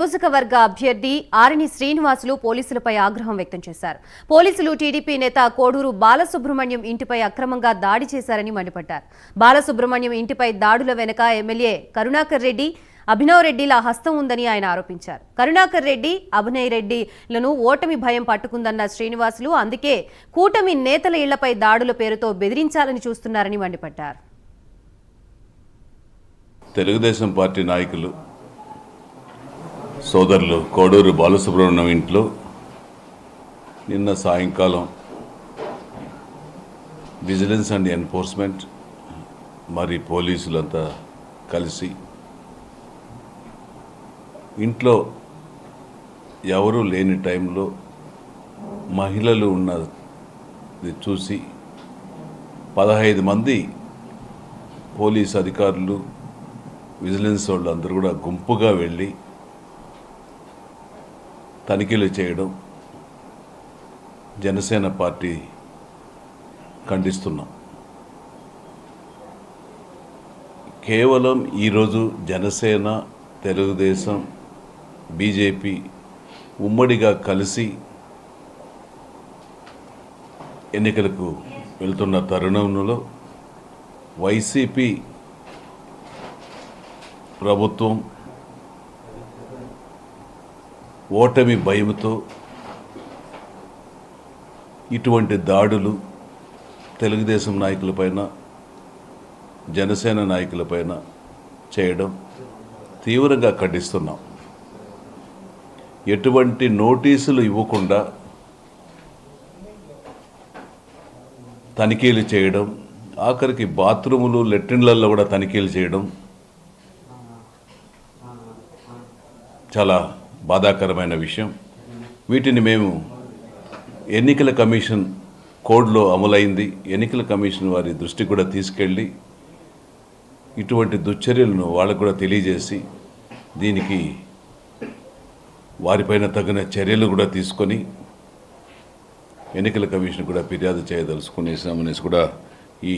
నియోజకవర్గ అభ్యర్థి ఆరణి శ్రీనివాసులు పోలీసులపై ఆగ్రహం వ్యక్తం చేశారు. పోలీసులు టీడీపీ నేత కోడూరు బాలసుబ్రహ్మణ్యం ఇంటిపై అక్రమంగా దాడి చేశారని మండిపడ్డారు. బాలసుబ్రహ్మణ్యం ఇంటిపై దాడుల వెనుక ఎమ్మెల్యే కరుణాకర్ రెడ్డి, అభినవ్ రెడ్డిల హస్తం ఉందని ఆయన ఆరోపించారు. కరుణాకర్ రెడ్డి, అభినవ్ రెడ్డిలను ఓటమి భయం పట్టుకుందన్న శ్రీనివాసులు అందుకే కూటమి నేతల ఇళ్లపై దాడుల పేరుతో బెదిరించాలని చూస్తున్నారని మండిపడ్డారు. తెలుగుదేశం పార్టీ నాయకులు సోదరులు కోడూరు బాలసుబ్రహ్మణ్యం ఇంట్లో నిన్న సాయంకాలం విజిలెన్స్ అండ్ ఎన్ఫోర్స్మెంట్ మరి పోలీసులంతా కలిసి ఇంట్లో ఎవరూ లేని టైంలో మహిళలు ఉన్నది చూసి 15 మంది పోలీస్ అధికారులు, విజిలెన్స్ వాళ్ళు అందరూ కూడా గుంపుగా వెళ్ళి తనిఖీలు చేయడం జనసేన పార్టీ ఖండిస్తున్నాం. కేవలం ఈరోజు జనసేన, తెలుగుదేశం, బీజేపీ ఉమ్మడిగా కలిసి ఎన్నికలకు వెళ్తున్న తరుణంలో వైసీపీ ప్రభుత్వం ఓటమి భయంతో ఇటువంటి దాడులు తెలుగుదేశం నాయకులపైన, జనసేన నాయకులపైన చేయడం తీవ్రంగా ఖండిస్తున్నాం. ఎటువంటి నోటీసులు ఇవ్వకుండా తనిఖీలు చేయడం, ఆఖరికి బాత్రూములు, లెట్రిన్లలో కూడా తనిఖీలు చేయడం చాలా బాధాకరమైన విషయం. వీటిని మేము ఎన్నికల కమిషన్ కోడ్లో అమలైంది, ఎన్నికల కమిషన్ వారి దృష్టికి కూడా తీసుకెళ్ళి ఇటువంటి దుశ్చర్యలను వాళ్ళకు కూడా తెలియజేసి దీనికి వారిపైన తగిన చర్యలు కూడా తీసుకొని ఎన్నికల కమిషన్ కూడా ఫిర్యాదు చేయదలుచుకునేసామనేసి కూడా ఈ